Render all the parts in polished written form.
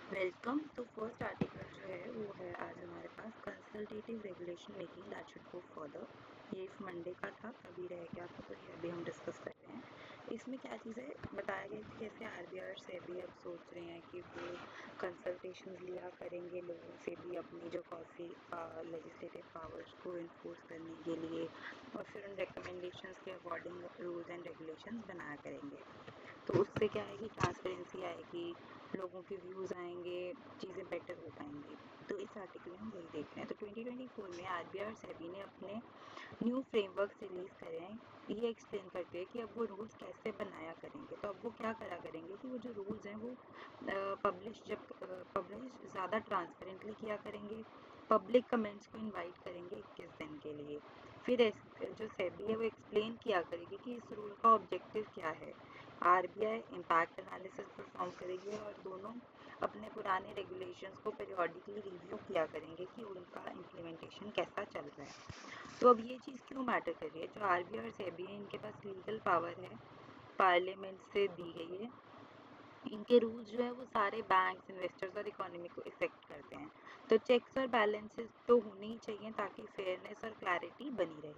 Welcome. तो first article जो है वो है आज हमारे पास consultative regulation making that should go further. ये इस मंडे का था, अभी रह गया था, तो ये अभी हम डिस्कस कर रहे हैं। इसमें क्या चीज़ें बताया गया कि कैसे आरबीआई और सेबी अब सोच रहे हैं कि वो कंसल्टेशंस लिया करेंगे लोगों से भी अपनी जो कॉफ़ी लेजिस्लेटिव पावर्स को इन्फोर्स करने के लिए, और फिर उन रिकमेंडेशंस के अकॉर्डिंग रूल्स एंड रेगुलेशंस बनाया करेंगे। तो उससे क्या आएगी, ट्रांसपेरेंसी आएगी, लोगों के व्यूज़ आएंगे, चीज़ें बेटर हो पाएंगी। तो इस आर्टिकल में हम वही देख रहे हैं। तो 2024 में आरबीआई और सेबी ने अपने न्यू फ्रेमवर्क रिलीज़ करे हैं, ये एक्सप्लेन करते हैं कि अब वो रूल्स कैसे बनाया करेंगे। तो अब वो क्या करा करेंगे कि वो जो रूल्स हैं वो पब्लिश ज़्यादा ट्रांसपेरेंटली किया करेंगे, पब्लिक कमेंट्स को इनवाइट करेंगे 21 दिन के लिए। फिर जो सेबी है वो एक्सप्लेन किया करेगी कि इस रूल का ऑब्जेक्टिव क्या है। आरबीआई इम्पैक्ट एनालिसिस परफॉर्म करेगी और दोनों अपने पुराने रेगुलेशंस को पीरियोडिकली रिव्यू किया करेंगे कि उनका इम्प्लीमेंटेशन कैसा चल रहा है। तो अब ये चीज़ क्यों मैटर कर रही है, जो आरबीआई और सेबी है इनके पास लीगल पावर है, पार्लियामेंट से दी गई है। इनके रूल्स जो है वो सारे बैंक्स, इन्वेस्टर्स और इकोनॉमी को इफेक्ट करते हैं। तो चेक्स और बैलेंसेस तो होने ही चाहिए ताकि फेयरनेस और क्लैरिटी बनी रहे।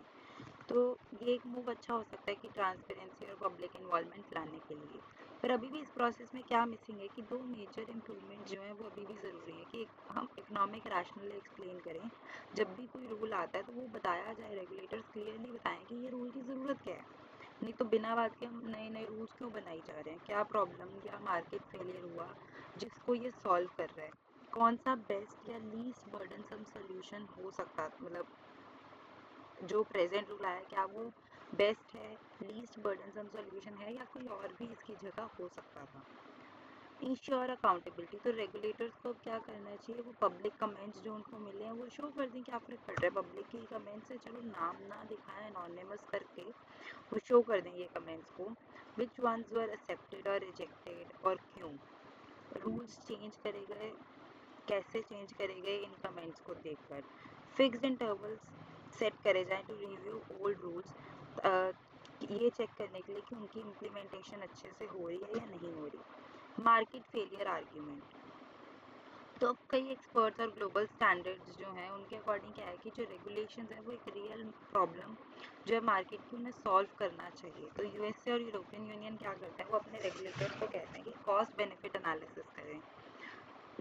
तो ये एक मूव अच्छा हो सकता है कि ट्रांसपेरेंसी और पब्लिक इन्वॉल्वमेंट लाने के लिए। पर अभी भी इस प्रोसेस में क्या मिसिंग है कि दो मेजर इम्प्रूवमेंट जो है वो अभी भी ज़रूरी है कि हम इकोनॉमिक रैशनली एक्सप्लेन करें। जब भी कोई रूल आता है तो वो बताया जाए, रेगुलेटर्स क्लियरली बताएं कि ये रूल की ज़रूरत क्या है। नहीं तो बिना बात के हम नए नए रूल्स क्यों बनाई जा रहे हैं, क्या प्रॉब्लम या मार्केट फेलियर हुआ जिसको ये सॉल्व कर रहा है। कौन सा बेस्ट या लीस्ट बर्डनसम सोल्यूशन हो सकता, मतलब जो प्रेजेंट रूल आया क्या वो बेस्ट है, लीस्ट बर्डनसम सोल्यूशन है, या कोई और भी इसकी जगह हो सकता था। इंश्योर अकाउंटेबिलिटी, तो रेगुलेटर्स को अब क्या करना चाहिए, वो पब्लिक कमेंट्स जो उनको मिले हैं वो शो कर दें। क्या फ़र्क पड़ रहा है, पब्लिक के कमेंट्स है, चलो नाम ना दिखाएं, एनोनिमस करके वो शो कर दें ये कमेंट्स को, विच वंस वर एक्सेप्टेड और रिजेक्टेड और क्यों। रूल्स चेंज करे गए, कैसे चेंज करे गए इन कमेंट्स को देखकर। फिक्स्ड इंटरवल्स सेट करे जाएं टू रिव्यू ओल्ड रूल्स, ये चेक करने के लिए कि उनकी इम्प्लीमेंटेशन अच्छे से हो रही है या नहीं हो रही। मार्केट फेलियर आर्ग्यूमेंट, तो अब कई एक्सपर्ट्स और ग्लोबल स्टैंडर्ड्स जो हैं उनके अकॉर्डिंग क्या है कि जो रेगुलेशंस हैं वो एक रियल प्रॉब्लम जो है मार्केट की, उन्हें सॉल्व करना चाहिए। तो यूएसए और यूरोपियन यूनियन क्या करता है, वो अपने रेगुलेटर्स को कहते हैं कि कॉस्ट बेनिफिट एनालिसिस करें,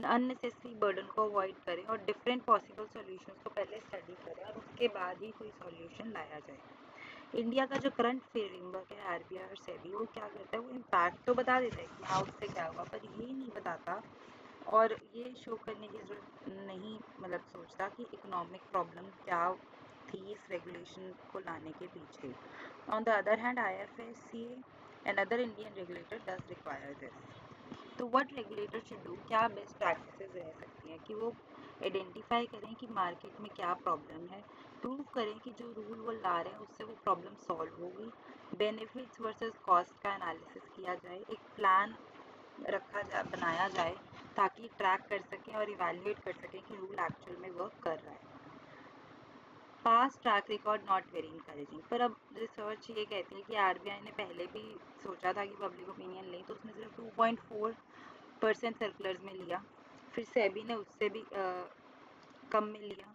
अननेसेसरी बर्डन को अवॉइड करें और डिफरेंट पॉसिबल सॉल्यूशंस को पहले स्टडी करें और उसके बाद ही कोई सॉल्यूशन लाया जाए। इंडिया का जो करंट फ्रेमवर्क है आरबीआई और सेबी, वो क्या करता है, वो इम्पैक्ट तो बता देता है कि हाँ उससे क्या हुआ, पर ये नहीं बताता और ये शो करने की ज़रूरत नहीं, मतलब सोचता कि इकोनॉमिक प्रॉब्लम क्या थी इस रेगुलेशन को लाने के पीछे। On the other hand IFSC another Indian regulator does require this. तो व्हाट रेगुलेटर शुड डू, क्या बेस्ट प्रैक्टिसेस रह सकती हैं कि वो आइडेंटिफाई करें कि मार्केट में क्या प्रॉब्लम है, प्रूव करें कि जो रूल वो ला रहे हैं उससे वो प्रॉब्लम सॉल्व होगी, बेनिफिट्स वर्सेस कॉस्ट का एनालिसिस किया जाए, एक प्लान बनाया जाए ताकि ट्रैक कर सकें और इवैल्यूएट कर सकें कि रूल एक्चुअल में वर्क कर रहा है। Past track record not very encouraging, पर अब रिसर्च ये कहती है कि आरबीआई ने पहले भी सोचा था कि पब्लिक ओपिनियन ले, तो उसने सिर्फ 2.4% सर्कुलर्स में लिया। फिर सेबी ने उससे भी कम में लिया,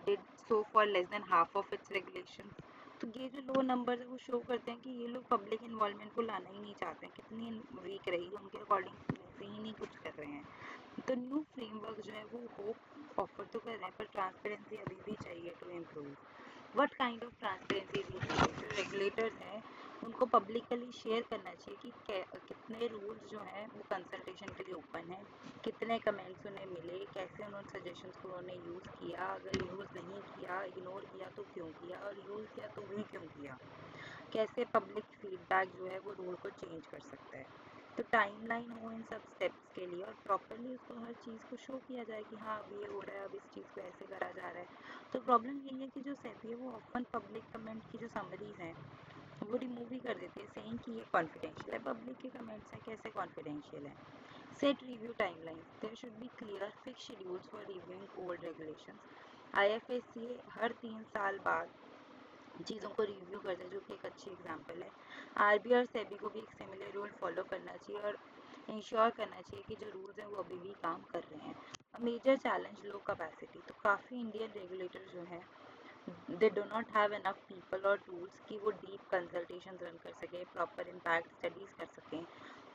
did so for less than half of its regulation. तो ये जो लो नंबर है वो शो करते हैं कि ये लोग पब्लिक इन्वॉल्वमेंट को लाना ही नहीं चाहते हैं, कितनी वीक रही उनके अकॉर्डिंग, वैसे ही नहीं कुछ कर रहे हैं। तो न्यू फ्रेमवर्क जो है वो होप ऑफर तो कर रहे हैं, पर ट्रांसपेरेंसी अभी भी चाहिए to improve. What kind of transparency is needed, जो रेगुलेटर्स हैं उनको पब्लिकली शेयर करना चाहिए कि कितने रूल्स जो हैं वो कंसल्टेशन के लिए ओपन है, कितने कमेंट्स उन्हें मिले, कैसे उन्होंने सजेशंस को उन्होंने यूज़ किया, अगर यूज़ नहीं किया, इग्नोर किया तो क्यों किया, और यूज़ किया तो भी क्यों किया, कैसे पब्लिक फीडबैक जो है वो रूल को चेंज कर सकता है। तो टाइमलाइन हो इन सब स्टेप्स के लिए और प्रॉपरली उसको हर चीज़ को शो किया जाए कि हाँ अब ये हो रहा है, अब इस चीज़ को ऐसे करा जा रहा है। तो प्रॉब्लम यही है कि जो सेबी है वो ऑफन पब्लिक कमेंट की जो समरीज हैं वो रिमूव ही कर देती है, सेइंग कि ये कॉन्फिडेंशियल है। पब्लिक के कमेंट्स हैं, कैसे कॉन्फिडेंशियल है। Set review timeline, there should be clear fix schedules for reviewing old regulations. IFSC हर 3 साल बाद चीज़ों को रिव्यू करते हैं, जो कि एक अच्छी एग्जांपल है। आरबीआई और सेबी को भी एक सिमिलर रूल फॉलो करना चाहिए और इंश्योर करना चाहिए कि जो रूल्स हैं वो अभी भी काम कर रहे हैं। मेजर चैलेंज लो कैपेसिटी, तो काफ़ी इंडियन रेगुलेटर जो हैं they do not have enough people और टूल्स कि वो डीप कंसल्टेशन रन कर सकें, प्रॉपर इम्पैक्ट स्टडीज़ कर सकें।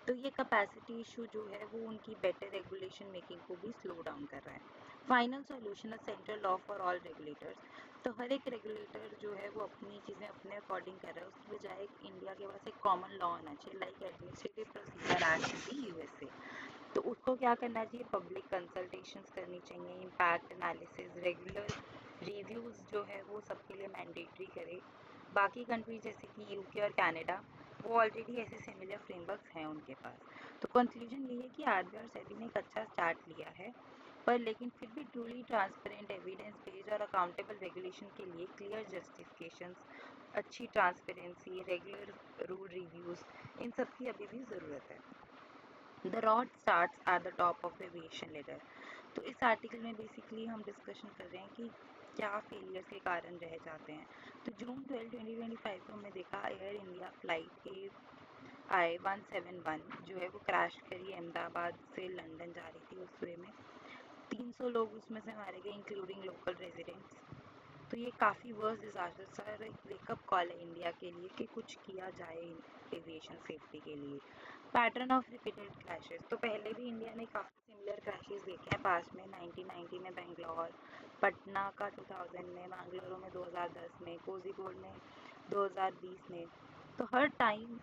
तो ये कैपेसिटी इशू जो है वो उनकी बेटर रेगुलेशन मेकिंग को भी स्लो डाउन कर रहा है। फाइनल सॉल्यूशन है central law for all regulators. तो हर एक रेगुलेटर जो है वो अपनी चीज़ें अपने अकॉर्डिंग कर रहा है, उसकी बजाय इंडिया के पास एक कॉमन लॉ होना चाहिए, like administrative procedure act in the USA. तो उसको क्या करना चाहिए, पब्लिक कंसल्टेशंस करनी चाहिए, इम्पैक्ट एनालिसिस, रेगुलर रिव्यूज़ जो है वो सबके लिए मैंडेटरी करे। बाकी कंट्रीज जैसे कि यूके और कनाडा, वो ऑलरेडी ऐसे सिमिलर फ्रेमवर्क्स हैं उनके पास। तो कंक्लूजन ये है कि आरबीआई और सेबी ने एक अच्छा स्टार्ट लिया है, पर लेकिन फिर भी ट्रूली ट्रांसपेरेंट, एविडेंस बेस्ड और अकाउंटेबल रेगुलेशन के लिए क्लियर जस्टिफिकेशंस, अच्छी ट्रांसपेरेंसी, रेगुलर रूल रिव्यूज़, इन सब की अभी भी ज़रूरत है। The rod starts at the top of the aviation ladder. तो इस आर्टिकल में बेसिकली हम डिस्कशन कर रहे हैं कि क्या फेलियर्स के कारण रह जाते हैं। तो जून 12 2025 को हमने देखा एयर इंडिया फ्लाइट AI-171 जो है वो क्रैश करी, अहमदाबाद से लंदन जा रही थी उस वे में। 300 लोग उसमें से मारे गए, इंक्लूडिंग लोकल रेजिडेंट्स। तो ये काफ़ी वर्स्ट डिज़ास्टर सर, एक वेकअप कॉल है इंडिया के लिए कि कुछ किया जाए एविएशन सेफ्टी के लिए। पैटर्न ऑफ रिपीटेड क्रैशेस, तो पहले भी इंडिया ने काफ़ी सिमिलर क्रैशेस देखे हैं पास में, 1990 में बेंगलोर, पटना का 2000 में, मैंगलोर में 2010 में, कोझिकोड में 2020 में। तो हर टाइम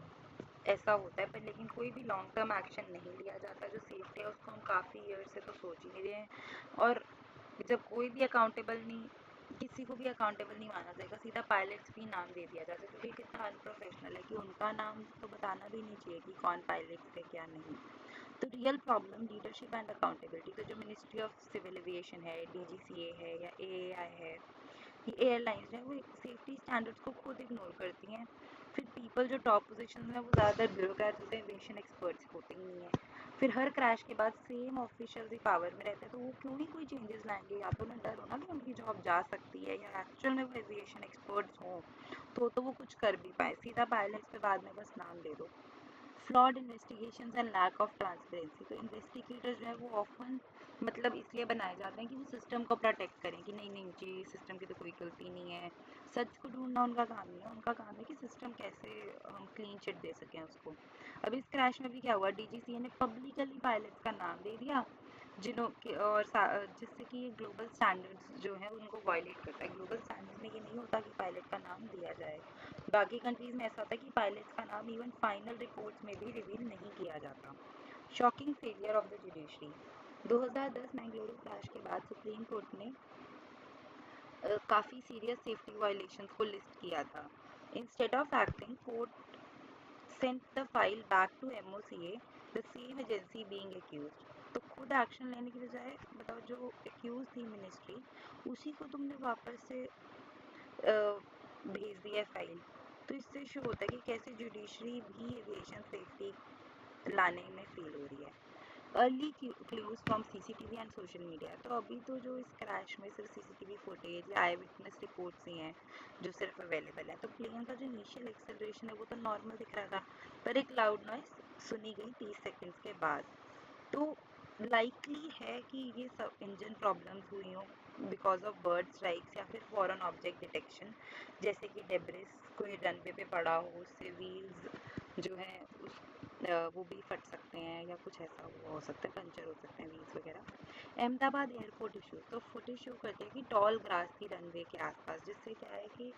ऐसा होता है, पर लेकिन कोई भी लॉन्ग टर्म एक्शन नहीं लिया जाता। जो सेफ्टी है उसको हम काफ़ी ईयर से तो सोच ही नहीं रहे हैं, और जब कोई भी अकाउंटेबल नहीं, किसी को भी अकाउंटेबल नहीं माना जाएगा, सीधा पायलट्स भी नाम दे दिया जाता है, क्योंकि कितना अनप्रोफेशनल है कि उनका नाम तो बताना भी नहीं चाहिए कि कौन पायलट्स थे क्या नहीं। तो real problem leadership and accountability, तो जो मिनिस्ट्री ऑफ सिविल एविएशन है, डीजीसीए है या एएआई है, ये एयरलाइंस है, वो सेफ्टी स्टैंडर्ड्स को खुद इग्नोर करती हैं। फिर पीपल जो टॉप पोजीशन में, वो ज़्यादातर ब्यूरोक्रेट्स होते हैं, एविएशन एक्सपर्ट्स होते ही नहीं है। फिर हर क्रैश के बाद सेम ऑफिशियल्स ही पावर में रहते हैं, तो वो क्यों ही कोई चेंजेस लाएंगे। या तो उन्हें डर होना कि उनकी जॉब जा सकती है, या एक्चुअल में वो एविएशन एक्सपर्ट्स हों तो वो कुछ कर भी पाए। सीधा पायलट्स पे बाद में बस नाम दे दो। Flawed investigations and lack of transparency, तो इन्वेस्टिगेटर्स जो है वो ऑफन मतलब इसलिए बनाए जाते हैं कि वो सिस्टम को प्रोटेक्ट करें, कि नहीं नहीं जी सिस्टम की तो कोई गलती नहीं है। सच को ढूंढना उनका काम नहीं है, उनका काम है कि सिस्टम कैसे हम क्लीन चिट दे सकें उसको। अब इस क्रैश में भी क्या हुआ, डीजीसीए ने पब्लिकली पायलट्स का नाम दे दिया, जिन्हों के और जिससे कि ये ग्लोबल स्टैंडर्ड्स जो है उनको वायलेट करता है। ग्लोबल स्टैंडर्ड्स में ये नहीं होता कि पायलट का नाम दिया जाए। बाकी कंट्रीज में ऐसा होता है कि पायलट्स का नाम इवन फाइनल रिपोर्ट्स में भी रिवील नहीं किया जाता। Shocking failure of the judiciary, 2010 Mangalore crash के बाद सुप्रीम कोर्ट ने काफ़ी सीरियस सेफ्टी वायलेशंस को लिस्ट किया था। Instead of acting, court sent the file back to MOCA, the same agency being accused। तो खुद एक्शन लेने की बजाय बताओ, जो एक्यूज थी मिनिस्ट्री, उसी को तुमने वापस से भेज दिया फाइल। तो इससे शो होता है कि कैसे जुडिशरी भी एविएशन सेफ्टी लाने में फेल हो रही है। Early clues from CCTV and social media, तो अभी तो जो इस क्रैश में सिर्फ सीसीटीवी फुटेज या आई विटनेस रिपोर्ट्स ही हैं जो सिर्फ अवेलेबल है। तो प्लेन का जो इनिशियल एक्सेलरेशन है वो तो नॉर्मल दिख रहा था, पर एक लाउड नॉइस सुनी गई 30 सेकंड्स के बाद। तो लाइकली है कि ये सब इंजन प्रॉब्लम्स हुई हों बिकॉज ऑफ बर्ड स्ट्राइक्स या फिर फॉरेन ऑब्जेक्ट डिटेक्शन, जैसे कि डेब्रिस कोई रनवे पे पड़ा हो, उससे व्हील्स जो है उस वो भी फट सकते हैं, या कुछ ऐसा हुआ हो सकता है, पंचर हो सकते हैं व्हील्स वगैरह। अहमदाबाद एयरपोर्ट इशू, तो फुटेज शो करते हैं कि टॉल ग्रास थी रनवे के आसपास, जिससे क्या है कि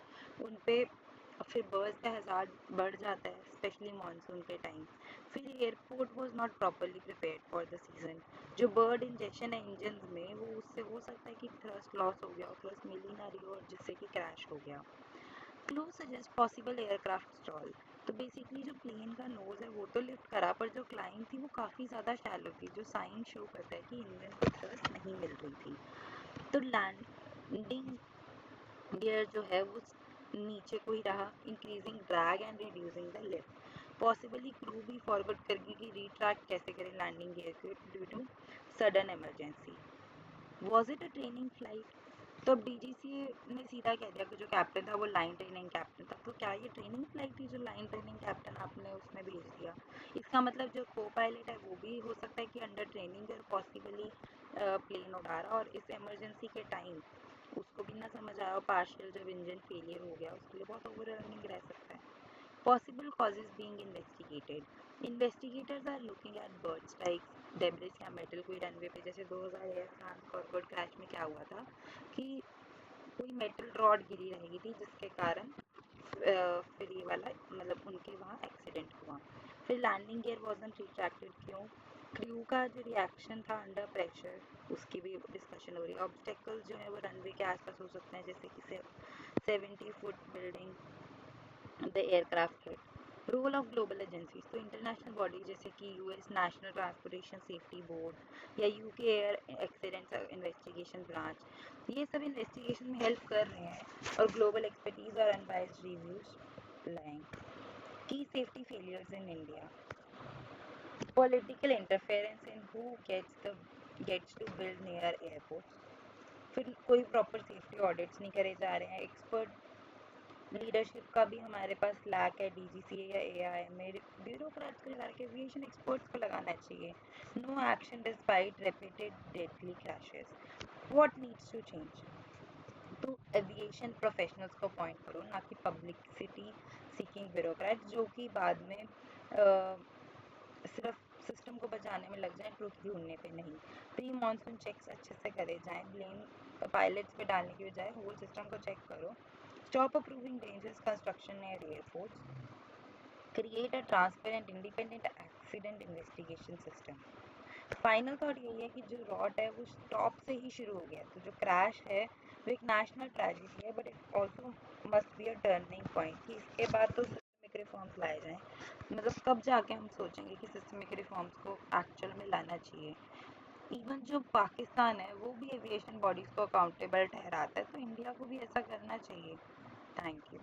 उन पे फिर बर्ड्स का हज़ार्ड बढ़ जाता है, स्पेशली मानसून के टाइम। फिर airport was not properly prepared for the season. जो बर्ड इंजेक्शन है इंजन में, वो उससे हो सकता है कि थ्रस्ट लॉस हो गया और थ्रस्ट मिल ही ना रही हो, और जिससे कि क्रैश हो गया। Clue suggest possible aircraft stall, तो बेसिकली जो प्लेन का नोज है वो तो लिफ्ट करा, पर जो क्लाइंब थी वो काफ़ी ज़्यादा शैलो थी, जो साइन शो करता है कि इंजन को थ्रस्ट नहीं मिल रही थी। तो लैंडिंग गियर जो है वो नीचे को ही रहा, increasing drag and reducing the lift. Possibly crew भी फॉरवर्ड करके कि रिट्रैक्ट कैसे करें लैंडिंग गियर को due to sudden emergency. Was it a training flight, तो अब डीजीसीए ने सीधा कह दिया कि जो कैप्टन था वो लाइन ट्रेनिंग कैप्टन था। तो क्या ये ट्रेनिंग फ्लाइट थी जो लाइन ट्रेनिंग कैप्टन आपने उसमें भेज दिया? इसका मतलब जो को पायलट है वो भी हो सकता है कि अंडर ट्रेनिंग और पॉसिबली प्लेन उड़ा रहा, और इस इमरजेंसी के टाइम उसको भी ना समझ आया, और पार्शियल जब इंजन फेलियर हो गया उसके लिए बहुत ओवर रनिंग रह सकता है। Possible causes being investigated. Investigators are looking at bird strikes, debris या मेटल कोई रनवे पे, जैसे 2011 फ्रांस कॉर्कोड क्रैश में क्या हुआ था कि कोई मेटल रॉड गिरी रहेगी थी जिसके कारण फिर ये वाला मतलब उनके वहाँ एक्सीडेंट हुआ। फिर लैंडिंग गियर वॉजंट रिट्रैक्टेड, क्यों? क्रू का जो रिएक्शन था अंडर प्रेशर, उसकी भी डिस्कशन हो रही है। ऑब्स्टेकल्स जो है वो रनवे के आसपास हो सकते हैं, जैसे कि 70 foot building, the aircraft head. Role of global agencies, तो इंटरनेशनल बॉडी जैसे कि US national transportation safety board या UK air accident investigation branch, ये सब इन्वेस्टिगेशन में हेल्प कर रहे हैं, और ग्लोबल एक्सपर्टीज और अनबायस्ड रिव्यूज लाएं। की safety failures in India, political interference in who gets to build near airports, फिर कोई प्रॉपर सेफ्टी ऑडिट्स नहीं करे जा रहे हैं, एक्सपर्ट लीडरशिप का भी हमारे पास लैक है, डीजीसीए या एआई में ब्यूरोक्रेट्स को लगा के एविएशन एक्सपर्ट्स को लगाना चाहिए। No action despite repeated deadly crashes, what needs to change? तो एविएशन प्रोफेशनल्स को अपॉइंट करो, ना कि पब्लिसिटी सीकिंग ब्यूरोक्रेट्स जो कि बाद में सिर्फ सिस्टम को बचाने में लग जाएं, ट्रुथ ढूंढने पे नहीं। प्री मॉनसून चेक्स अच्छे से करे जाएं, ब्लेम पायलट्स पे डालने की बजाय होल सिस्टम को चेक करो। Stop approving dangerous construction at airports, create a transparent independent accident investigation system. Final thought यही है कि जो रॉट है वो टॉप से ही शुरू हो गया, तो जो क्रैश है वो एक नेशनल ट्रेजेडी है, but it also must be a turning point कि इसके बाद तो सिस्टमिक रिफॉर्म्स लाए जाएं। मतलब कब जाके हम सोचेंगे कि सिस्टमिक रिफॉर्म्स को एक्चुअल में लाना चाहिए। इवन जो पाकिस्तान है वो भी एविएशन बॉडीज़ को अकाउंटेबल ठहराता है, तो इंडिया को भी ऐसा करना चाहिए। Thank you.